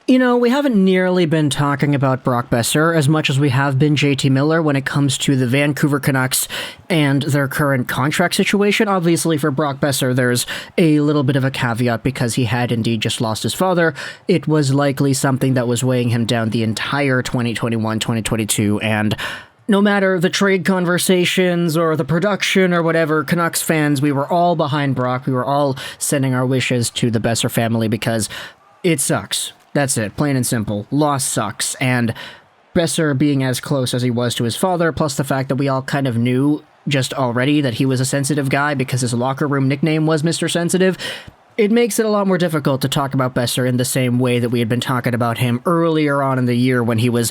We haven't nearly been talking about Brock Boeser as much as we have been JT Miller when it comes to the Vancouver Canucks and their current contract situation. Obviously, for Brock Boeser, there's a little bit of a caveat because he had indeed just lost his father. It was likely something that was weighing him down the entire 2021-2022, and no matter the trade conversations or the production or whatever, Canucks fans, we were all behind Brock. We were all sending our wishes to the Boeser family because it sucks. That's it, plain and simple. Loss sucks, and Boeser being as close as he was to his father, plus the fact that we all kind of knew just already that he was a sensitive guy because his locker room nickname was Mr. Sensitive, it makes it a lot more difficult to talk about Boeser in the same way that we had been talking about him earlier on in the year when he was,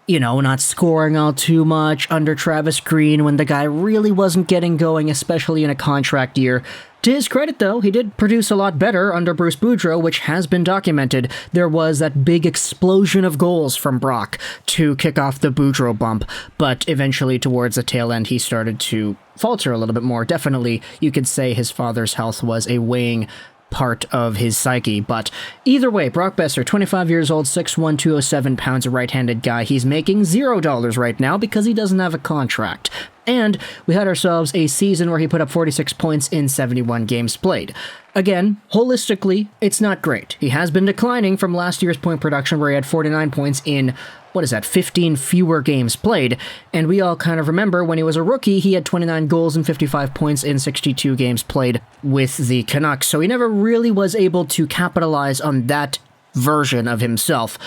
not scoring all too much under Travis Green, when the guy really wasn't getting going, especially in a contract year. To his credit, though, he did produce a lot better under Bruce Boudreau, which has been documented. There was that big explosion of goals from Brock to kick off the Boudreau bump, but eventually towards the tail end, he started to falter a little bit more. Definitely, you could say his father's health was a weighing part of his psyche, but either way, Brock Boeser, 25 years old, 6'1", 207 pounds, a right-handed guy. He's making $0 right now because he doesn't have a contract. And we had ourselves a season where he put up 46 points in 71 games played. Again, holistically, it's not great. He has been declining from last year's point production where he had 49 points in 15 fewer games played, and we all kind of remember when he was a rookie, he had 29 goals and 55 points in 62 games played with the Canucks, so he never really was able to capitalize on that version of himself.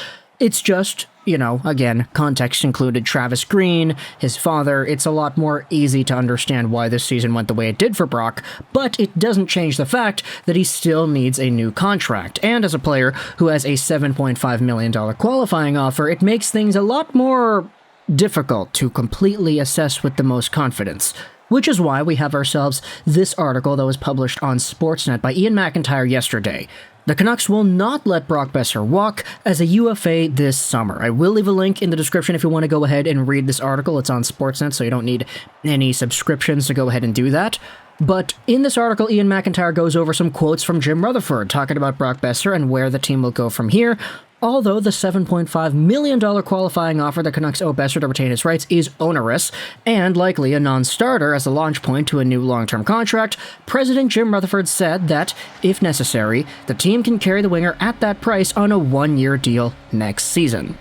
It's just, again, context included Travis Green, his father. It's a lot more easy to understand why this season went the way it did for Brock, but it doesn't change the fact that he still needs a new contract. And as a player who has a $7.5 million qualifying offer, it makes things a lot more difficult to completely assess with the most confidence. Which is why we have ourselves this article that was published on Sportsnet by Iain MacIntyre yesterday. The Canucks will not let Brock Boeser walk as a UFA this summer. I will leave a link in the description if you want to go ahead and read this article. It's on Sportsnet, so you don't need any subscriptions to go ahead and do that. But in this article, Iain MacIntyre goes over some quotes from Jim Rutherford talking about Brock Boeser and where the team will go from here. Although the $7.5 million qualifying offer the Canucks owe Boeser to retain his rights is onerous, and likely a non-starter as a launch point to a new long-term contract, President Jim Rutherford said that, if necessary, the team can carry the winger at that price on a one-year deal next season.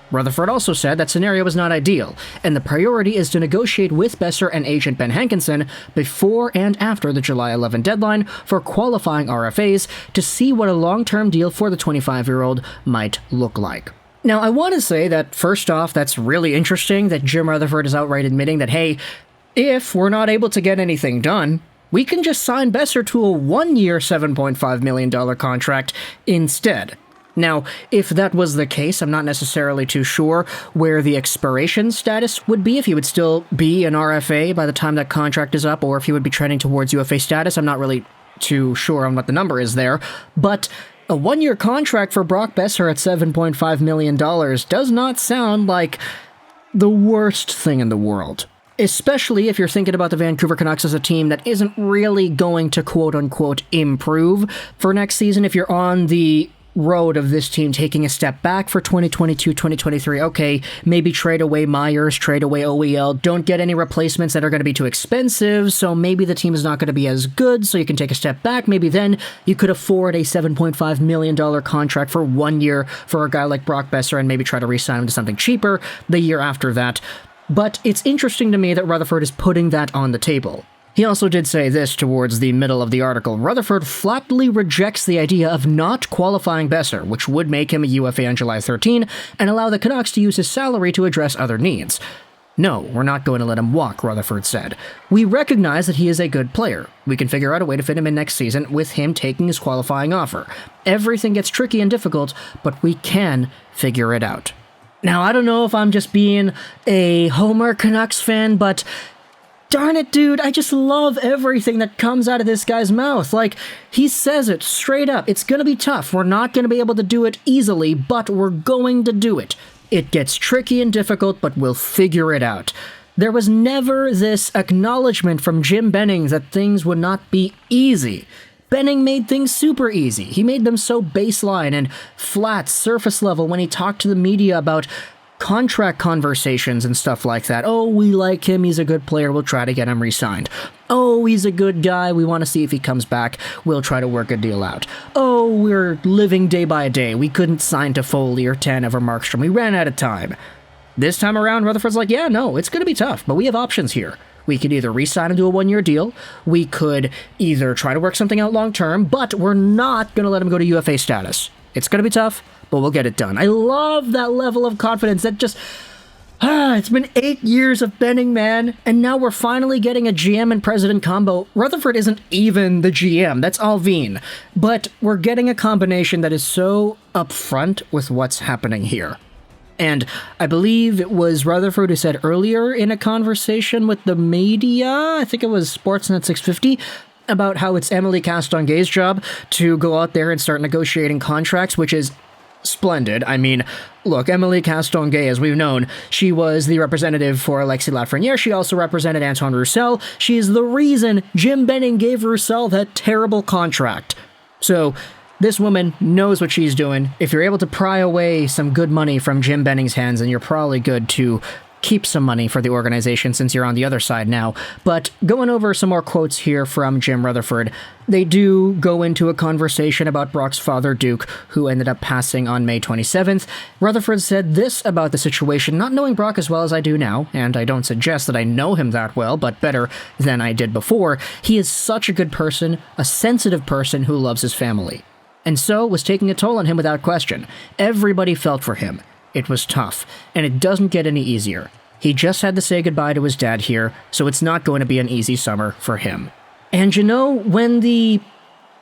Rutherford also said that scenario was not ideal, and the priority is to negotiate with Boeser and agent Ben Hankinson before and after the July 11 deadline for qualifying RFAs to see what a long-term deal for the 25-year-old might look like. Now, I want to say that, first off, that's really interesting that Jim Rutherford is outright admitting that, hey, if we're not able to get anything done, we can just sign Boeser to a one-year $7.5 million contract instead. Now, if that was the case, I'm not necessarily too sure where the expiration status would be, if he would still be an RFA by the time that contract is up, or if he would be trending towards UFA status. I'm not really too sure on what the number is there, but a one-year contract for Brock Boeser at $7.5 million does not sound like the worst thing in the world. Especially if you're thinking about the Vancouver Canucks as a team that isn't really going to quote-unquote improve for next season. If you're on the road of this team taking a step back for 2022-2023, okay, maybe trade away Myers, trade away OEL, don't get any replacements that are going to be too expensive, so maybe the team is not going to be as good, so you can take a step back. Maybe then you could afford a $7.5 million contract for 1 year for a guy like Brock Boeser and maybe try to re-sign him to something cheaper the year after that. But it's interesting to me that Rutherford is putting that on the table. He also did say this towards the middle of the article. Rutherford flatly rejects the idea of not qualifying Boeser, which would make him a UFA on July 13, and allow the Canucks to use his salary to address other needs. No, we're not going to let him walk, Rutherford said. We recognize that he is a good player. We can figure out a way to fit him in next season with him taking his qualifying offer. Everything gets tricky and difficult, but we can figure it out. Now, I don't know if I'm just being a Homer Canucks fan, but darn it, dude, I just love everything that comes out of this guy's mouth. Like, he says it straight up. It's going to be tough. We're not going to be able to do it easily, but we're going to do it. It gets tricky and difficult, but we'll figure it out. There was never this acknowledgement from Jim Benning that things would not be easy. Benning made things super easy. He made them so baseline and flat, surface level when he talked to the media about contract conversations and stuff like that. Oh, we like him, he's a good player, we'll try to get him re-signed. Oh, he's a good guy, we want to see if he comes back, we'll try to work a deal out. Oh, we're living day by day, we couldn't sign to Foley or Tanev or Markstrom, we ran out of time. This time around, Rutherford's like, yeah, no, it's going to be tough, but we have options here. We could either re-sign him to a one-year deal, we could either try to work something out long-term, but we're not going to let him go to UFA status. It's going to be tough, but we'll get it done. I love that level of confidence that just... it's been 8 years of Benning, man, and now we're finally getting a GM and president combo. Rutherford isn't even the GM, that's Alvin, but we're getting a combination that is so upfront with what's happening here. And I believe it was Rutherford who said earlier in a conversation with the media, I think it was Sportsnet 650, about how it's Emily Castonguay's job to go out there and start negotiating contracts, which is splendid. I mean, look, Emily Castonguay, as we've known, she was the representative for Alexis Lafreniere. She also represented Antoine Roussel. She is the reason Jim Benning gave Roussel that terrible contract. So this woman knows what she's doing. If you're able to pry away some good money from Jim Benning's hands, then you're probably good to keep some money for the organization since you're on the other side now. But going over some more quotes here from Jim Rutherford, they do go into a conversation about Brock's father, Duke, who ended up passing on May 27th. Rutherford said this about the situation, not knowing Brock as well as I do now, and I don't suggest that I know him that well, but better than I did before. He is such a good person, a sensitive person who loves his family. And so was taking a toll on him without question. Everybody felt for him. It was tough, and it doesn't get any easier. He just had to say goodbye to his dad here, so it's not going to be an easy summer for him. And you know, when the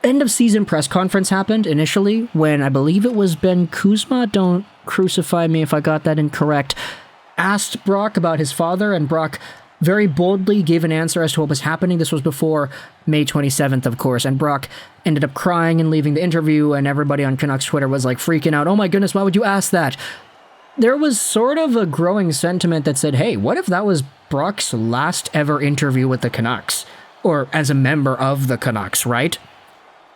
end-of-season press conference happened initially, when I believe it was Ben Kuzma, don't crucify me if I got that incorrect, asked Brock about his father, and Brock very boldly gave an answer as to what was happening. This was before May 27th, of course, and Brock ended up crying and leaving the interview, and everybody on Canucks Twitter was like freaking out, oh my goodness, why would you ask that? There was sort of a growing sentiment that said, hey, what if that was Brock's last ever interview with the Canucks? Or as a member of the Canucks, right?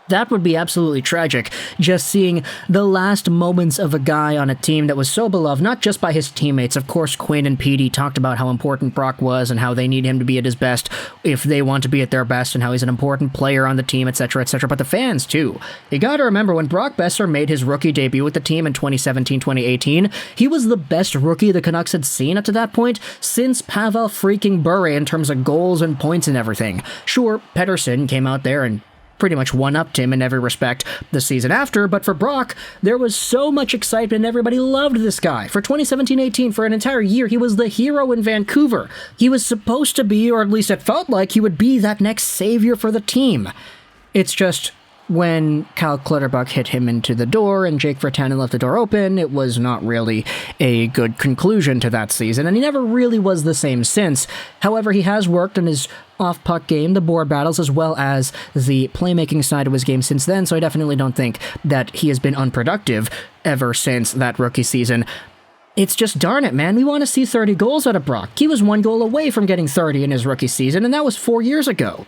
That would be absolutely tragic, just seeing the last moments of a guy on a team that was so beloved, not just by his teammates. Of course, Quinn and Petey talked about how important Brock was and how they need him to be at his best if they want to be at their best and how he's an important player on the team, etc., etc., but the fans, too. You gotta remember, when Brock Boeser made his rookie debut with the team in 2017-2018, he was the best rookie the Canucks had seen up to that point since Pavel freaking Bure in terms of goals and points and everything. Sure, Pettersson came out there and pretty much one-upped him in every respect the season after, but for Brock, there was so much excitement and everybody loved this guy. For 2017-18, for an entire year, he was the hero in Vancouver. He was supposed to be, or at least it felt like he would be, that next savior for the team. It's just, when Cal Clutterbuck hit him into the door and Jake Virtanen left the door open, it was not really a good conclusion to that season, and he never really was the same since. However, he has worked on his off-puck game, the board battles, as well as the playmaking side of his game since then, so I definitely don't think that he has been unproductive ever since that rookie season. It's just, darn it, man, we want to see 30 goals out of Brock. He was 1 goal away from getting 30 in his rookie season, and that was 4 years ago.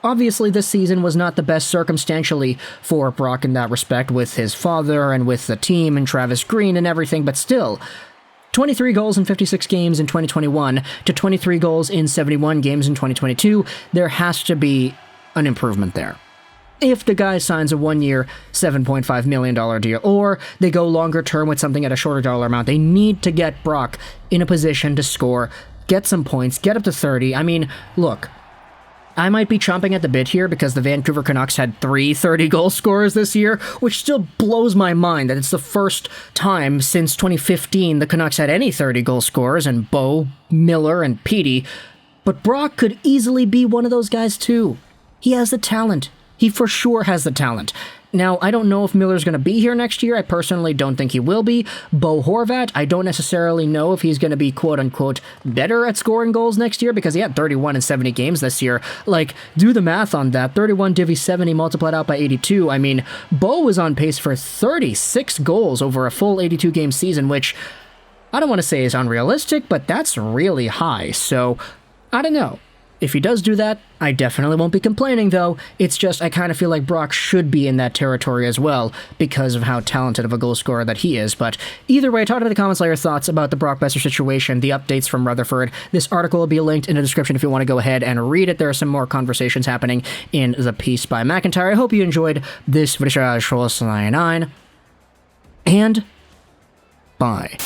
Obviously, this season was not the best circumstantially for Brock in that respect, with his father and with the team and Travis Green and everything, but still, 23 goals in 56 games in 2021 to 23 goals in 71 games in 2022, there has to be an improvement there. If the guy signs a 1-year, $7.5 million deal, or they go longer term with something at a shorter dollar amount, they need to get Brock in a position to score, get some points, get up to 30. I mean, look, I might be chomping at the bit here because the Vancouver Canucks had 3 30-goal scorers this year, which still blows my mind that it's the first time since 2015 the Canucks had any 30-goal scorers, and Bo, Miller, and Petey. But Brock could easily be one of those guys too. He has the talent. He for sure has the talent. Now, I don't know if Miller's going to be here next year. I personally don't think he will be. Bo Horvat, I don't necessarily know if he's going to be quote-unquote better at scoring goals next year because he had 31 in 70 games this year. Like, do the math on that. 31 divvy 70 multiplied out by 82. I mean, Bo was on pace for 36 goals over a full 82-game season, which I don't want to say is unrealistic, but that's really high. So, I don't know. If he does do that, I definitely won't be complaining, though. It's just I kind of feel like Brock should be in that territory as well because of how talented of a goal scorer that he is. But either way, talk to me in the comments all your thoughts about the Brock Boeser situation, the updates from Rutherford. This article will be linked in the description if you want to go ahead and read it. There are some more conversations happening in the piece by MacIntyre. I hope you enjoyed this video, and bye.